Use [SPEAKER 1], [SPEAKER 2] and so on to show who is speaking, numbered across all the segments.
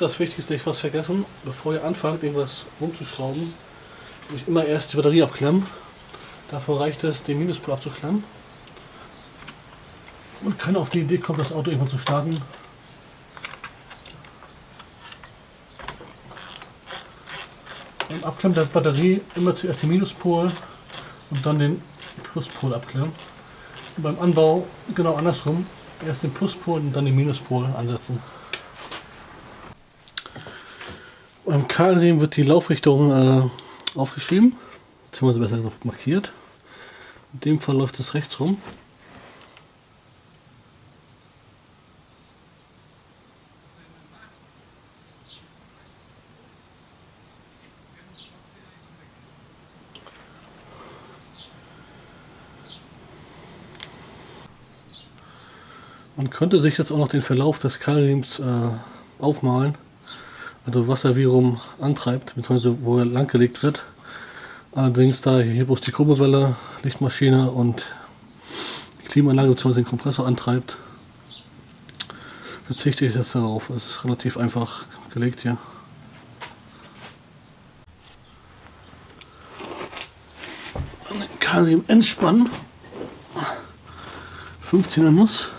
[SPEAKER 1] das Wichtigste, ich fast vergessen. Bevor ihr anfangt, irgendwas rumzuschrauben, will ich immer erst die Batterie abklemmen. Davor reicht es, den Minuspol abzuklemmen. Und keiner auf die Idee kommt, das Auto irgendwann zu starten. Beim Abklemmen der Batterie immer zuerst den Minuspol und dann den Pluspol abklemmen. Und beim Anbau genau andersrum. Erst den Pluspol und dann den Minuspol ansetzen. Beim Keilriemen wird die Laufrichtung aufgeschrieben, beziehungsweise besser gesagt markiert. In dem Fall läuft es rechts rum. Man könnte sich jetzt auch noch den Verlauf des Keilriems aufmalen, also was er wie rum antreibt, beziehungsweise wo er langgelegt wird. Allerdings, da hier bloß die Kurbelwelle, Lichtmaschine und die Klimaanlage bzw. den Kompressor antreibt, verzichte ich jetzt darauf. Das ist relativ einfach gelegt hier. Dann den Keilriemen entspannen. 15er Nuss.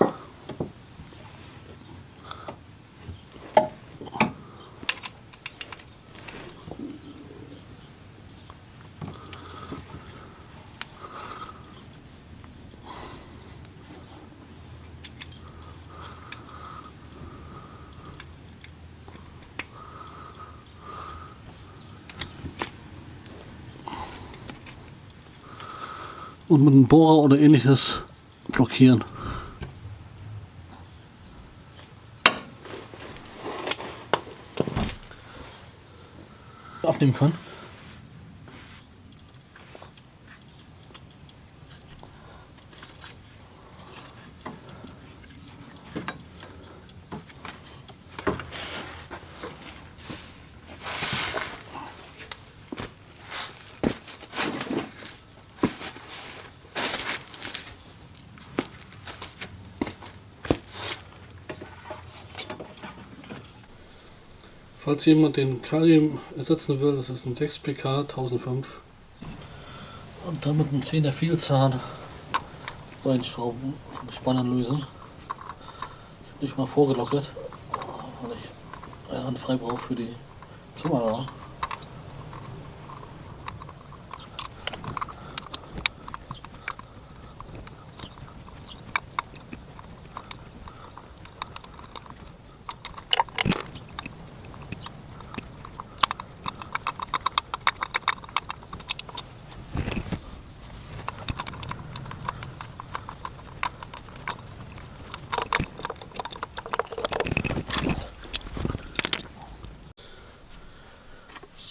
[SPEAKER 1] Und mit einem Bohrer oder ähnliches blockieren. Abnehmen kann. Falls jemand den Keilriemen ersetzen will, das ist ein 6 PK 1005. Und damit ein 10er Vielzahn Beinschrauben vom Spannern lösen. Ich habe nicht mal vorgelockert, weil ich eine Hand frei brauche für die Kamera.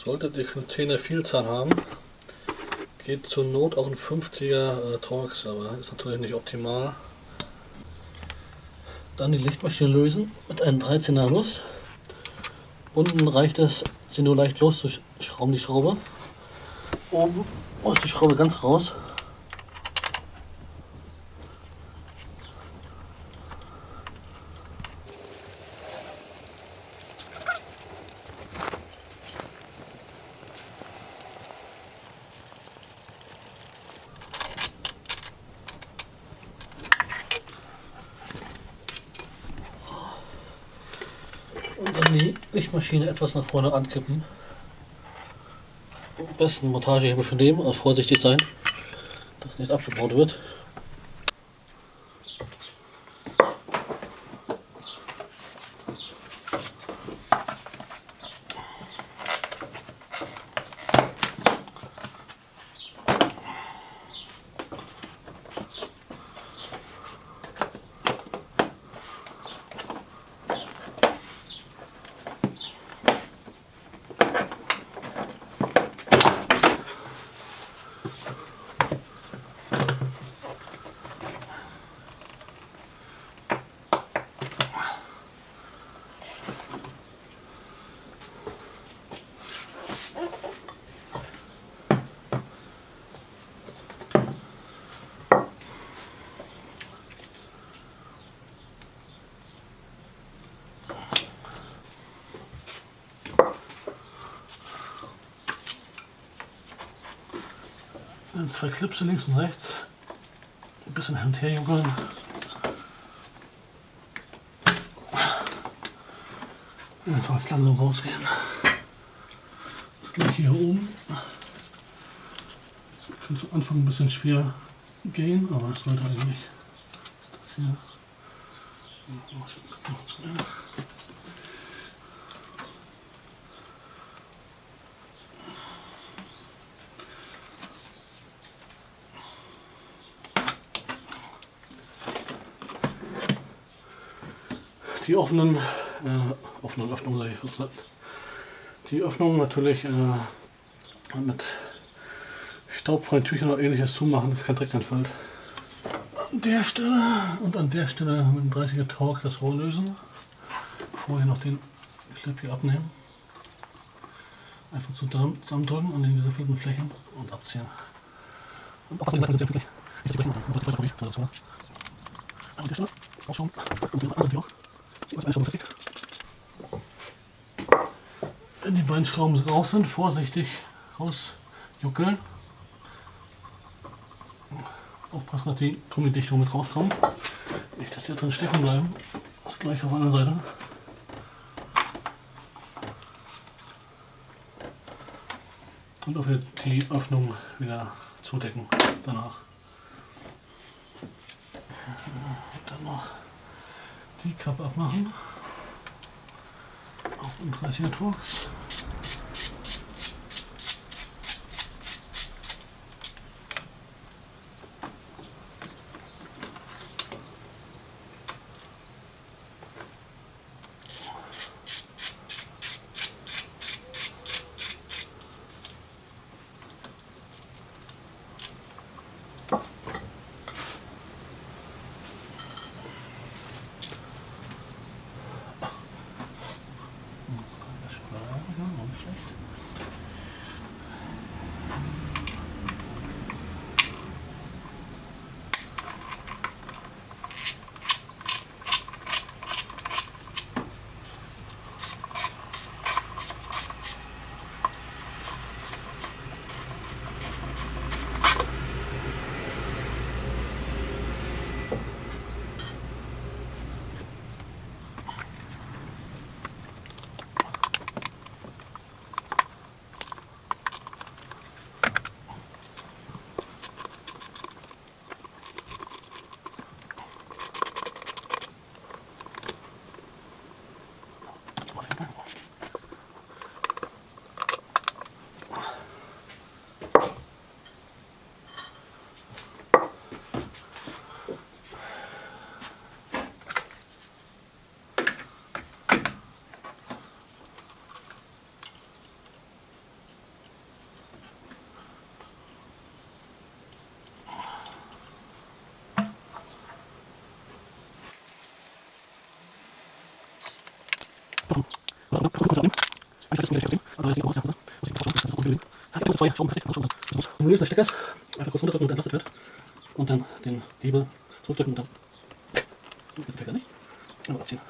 [SPEAKER 1] Solltet ihr keinen 10er Vielzahn haben, geht zur Not auch ein 50er Torx, aber ist natürlich nicht optimal. Dann die Lichtmaschine lösen mit einem 13er Nuss. Unten reicht es, sie nur leicht loszuschrauben, die Schraube. Oben muss die Schraube ganz raus. Und dann die Lichtmaschine etwas nach vorne ankippen. Am besten Montagehebel für nehmen, also vorsichtig sein, dass nichts abgebaut wird. Dann 2 Klipse links und rechts. Ein bisschen hin und her juckeln. Jetzt soll es langsam rausgehen. Das gleiche hier oben. Könnte am Anfang ein bisschen schwer gehen, aber es sollte eigentlich. Das hier. Die offenen Öffnungen, sage ich was. Die Öffnungen natürlich mit staubfreien Tüchern oder ähnliches zumachen, dass kein Dreck anfällt. An der Stelle und an der Stelle mit dem 30er Torque das Rohr lösen. Vorher noch den Clip hier abnehmen. Einfach zusammendrücken an den gefüllten Flächen und abziehen. Und auch an der Stelle ausschauen und den anderen auch. Wenn die beiden Schrauben raus sind, vorsichtig rausjuckeln. Aufpassen, dass die Gummidichtung mit rauskommt. Nicht, dass die drin stecken bleiben. Das gleiche auf der anderen Seite. Und auch wieder die Öffnung wieder zudecken danach. Und dann noch die Kappe abmachen. Auf den 30er Torx. Du löst des Steckers, einfach kurz runterdrücken und entlastet wird. Und dann den Hebel zurückdrücken und dann. Jetzt der Stecker nicht. Aber abziehen.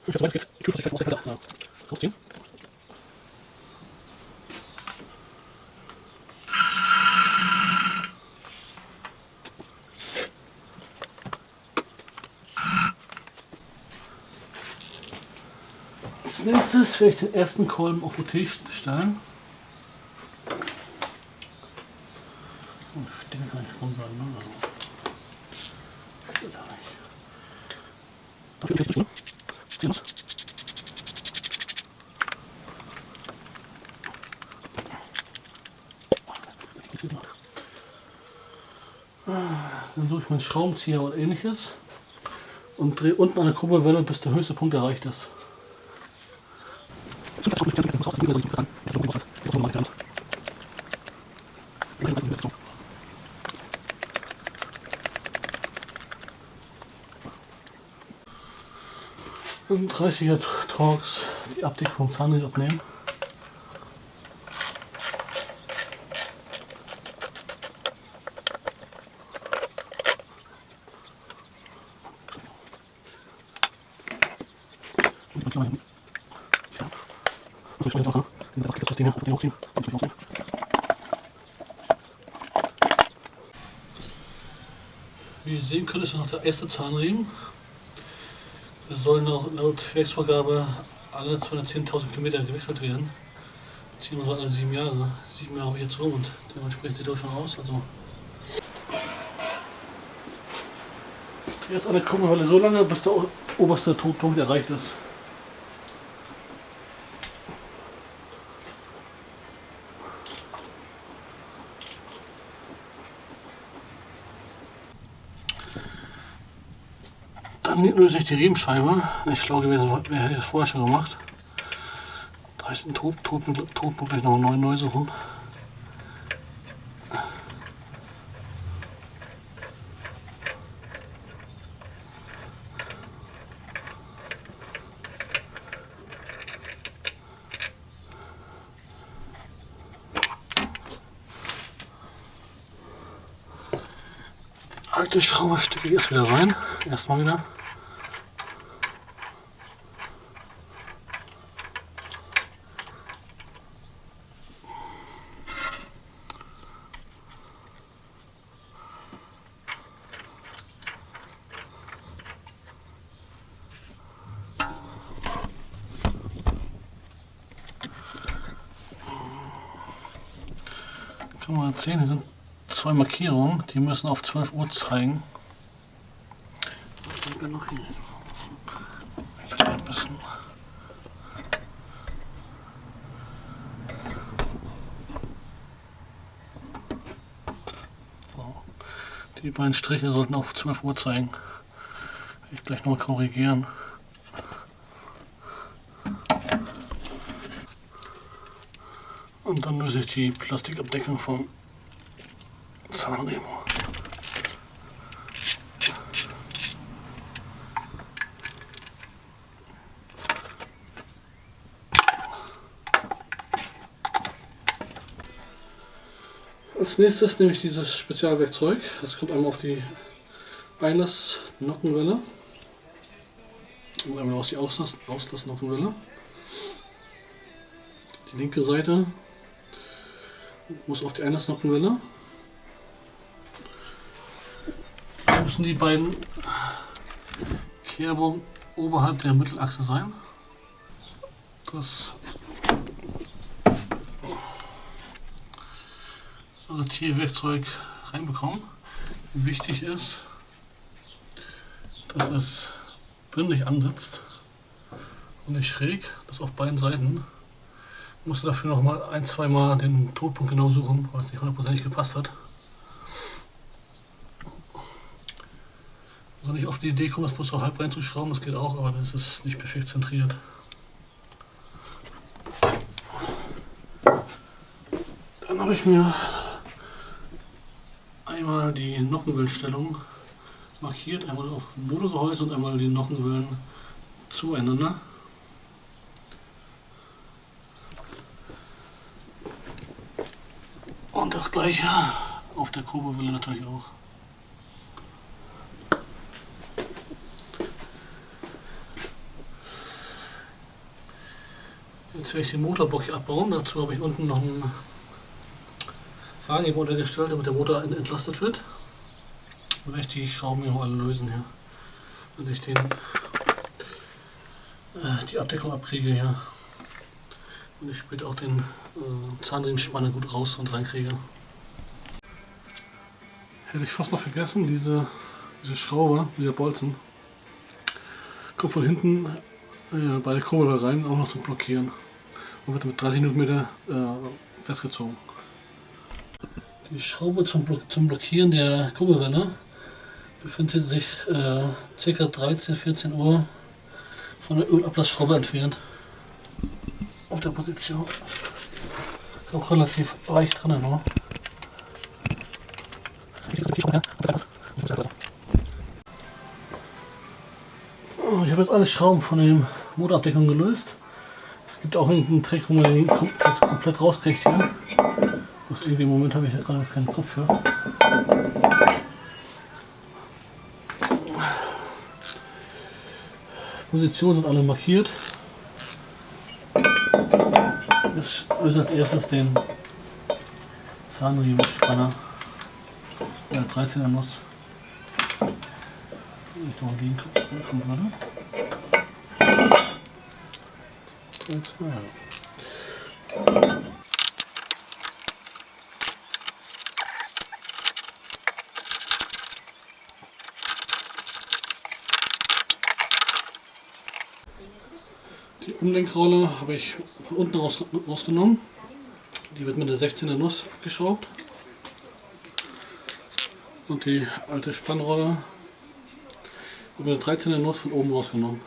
[SPEAKER 1] Ich weiß, geht. Die Tür kann ich weiter rausziehen. Als nächstes werde ich den ersten Kolben auf OT stellen. Und stehen kann ich rumbleiben, ne? Steht da nicht. Auf jeden Fall ziehen muss. Dann suche ich meinen Schraubenzieher oder ähnliches und drehe unten eine Kurbelwelle, bis der höchste Punkt erreicht ist. Und 30er Torx die Abdeckung vom Zahnriemen abnehmen. Wie ihr sehen könnt, ist noch der erste Zahnriemen. Wir sollen laut Werksvorgabe alle 210.000 Kilometer gewechselt werden. Beziehungsweise alle 7 Jahre. 7 Jahre habe ich jetzt rum und dementsprechend sieht das schon aus. Also ich drehe jetzt eine Kurbelwelle so lange, bis der oberste Todpunkt erreicht ist. Dann löse ich die Riemenscheibe. Wenn ich schlau gewesen wäre, hätte ich das vorher schon gemacht. Da ist ein Todpunkt gleich noch neu suchen. Alte Schraube stecke ich erst wieder rein. Erstmal wieder. Kann man sehen, hier sind 2 Markierungen, die müssen auf 12 Uhr zeigen. Noch hier. Ein bisschen. So. Die beiden Striche sollten auf 12 Uhr zeigen. Ich gleich noch korrigieren. Und dann löse ich die Plastikabdeckung vom Zahnriemen. Als nächstes nehme ich dieses Spezialwerkzeug. Das kommt einmal auf die Einlass-Nockenwelle und einmal auf die Auslass-Nockenwelle. Die linke Seite muss auf die Einlass-Nockenwelle. Müssen die beiden Kehrbogen oberhalb der Mittelachse sein. Das Tierwerkzeug reinbekommen. Wichtig ist, dass es bündig ansetzt und nicht schräg, das auf beiden Seiten. Ich musste dafür noch mal 1-2 Mal den Todpunkt genau suchen, weil es nicht hundertprozentig gepasst hat. Also nicht auf die Idee kommen, das bloß so halb reinzuschrauben, das geht auch, aber das ist nicht perfekt zentriert. Dann habe ich mir einmal die Nockenwellenstellung markiert, einmal auf dem Motorgehäuse und einmal die Nockenwellen zueinander. Und das gleiche auf der Kurbelwelle natürlich auch. Jetzt werde ich den Motorblock hier abbauen. Dazu habe ich unten noch einen Wagenheber untergestellt, damit der Motor entlastet wird. Und werde ich die Schrauben hier alle lösen hier. Wenn ich die Abdeckung abkriege hier. Und ich später auch den Zahnriemenspanner gut raus und reinkriege. Hätte ich fast noch vergessen, diese Schraube, dieser Bolzen, kommt von hinten bei der Kurbel rein, auch noch zum Blockieren. Und wird mit 30 Newtonmeter festgezogen. Die Schraube zum Blockieren der Kurbelwelle befindet sich ca. 13-14 Uhr von der Ölablassschraube entfernt. Auf der Position. Ist auch relativ weich drin, ne? Oh, ich habe jetzt alle Schrauben von der Motorabdeckung gelöst. Es gibt auch einen Trick, wo man den komplett rauskriegt hier. Das irgendwie im Moment habe ich da gerade keinen Kopf für. Positionen sind alle markiert. Ich löse als erstes den Zahnriemenspanner der 13er Nuss. Ich noch entgegenkommen gerade. Die Umlenkrolle habe ich von unten rausgenommen. Die wird mit der 16er Nuss abgeschraubt. Und die alte Spannrolle wird mit der 13er Nuss von oben rausgenommen.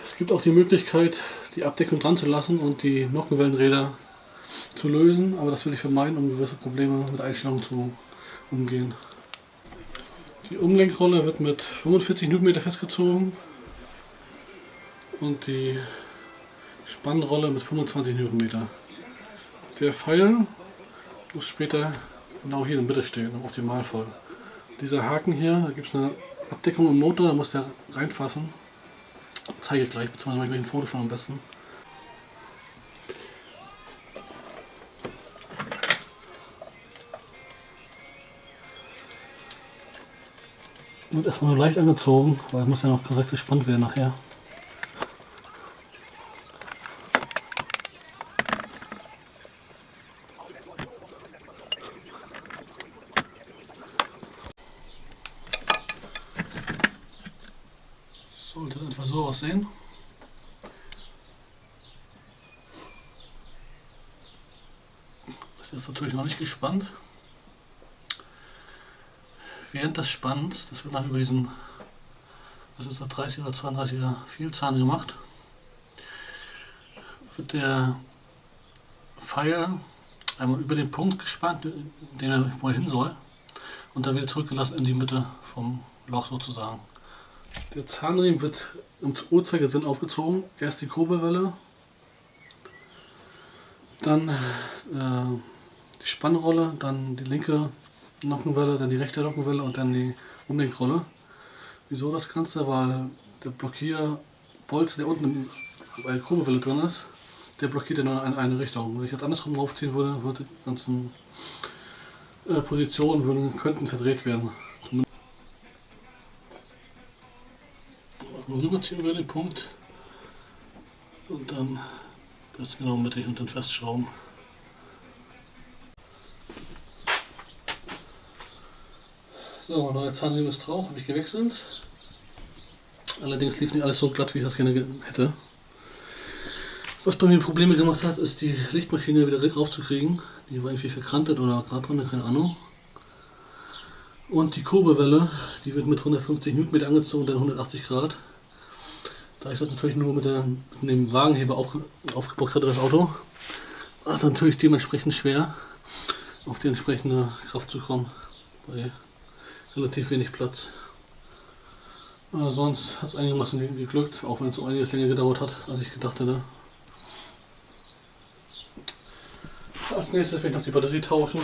[SPEAKER 1] Es gibt auch die Möglichkeit, die Abdeckung dran zu lassen und die Nockenwellenräder zu lösen, aber das will ich vermeiden, um gewisse Probleme mit Einstellungen zu umgehen. Die Umlenkrolle wird mit 45 Newtonmeter festgezogen und die Spannrolle mit 25 Newtonmeter. Der Pfeil muss später genau hier in der Mitte stehen, im Optimalfall. Dieser Haken hier, da gibt es eine Abdeckung im Motor, da muss der reinfassen. Zeige ich gleich, beziehungsweise mache ich gleich ein Foto von am besten. Wird erstmal nur leicht angezogen, weil es muss ja noch korrekt gespannt werden nachher. Sollte etwa so aussehen. Das ist jetzt natürlich noch nicht gespannt. Während des Spannens, das wird dann über diesen, das ist der 30er oder 32er Vielzahn gemacht, wird der Pfeil einmal über den Punkt gespannt, den er wo er hin soll, und dann wieder zurückgelassen in die Mitte vom Loch sozusagen. Der Zahnriemen wird im Uhrzeigersinn aufgezogen. Erst die Kurbelwelle, dann die Spannrolle, dann die linke Nockenwelle, dann die rechte Nockenwelle und dann die Umlenkrolle. Wieso das Ganze? Weil der Blockierbolzen, der unten bei der Kurbelwelle drin ist, der blockiert ja nur in eine Richtung. Wenn ich jetzt andersrum aufziehen würde, würde die ganzen Positionen könnten verdreht werden. Rüberziehen über den Punkt und dann das genau mittig und dann festschrauben. So, neuer Zahnriemen ist drauf, habe ich gewechselt. Allerdings lief nicht alles so glatt, wie ich das gerne hätte. Was bei mir Probleme gemacht hat, ist die Lichtmaschine wieder raufzukriegen. Die war irgendwie verkantet oder gerade drin, keine Ahnung. Und die Kurbelwelle, die wird mit 150 Newtonmeter angezogen, dann 180 Grad. Da ich das natürlich nur mit dem Wagenheber aufgebaut hatte, das Auto, war es natürlich dementsprechend schwer, auf die entsprechende Kraft zu kommen. Bei relativ wenig Platz. Sonst hat es einigermaßen geglückt, auch wenn es so einiges länger gedauert hat, als ich gedacht hätte. Als nächstes werde ich noch die Batterie tauschen.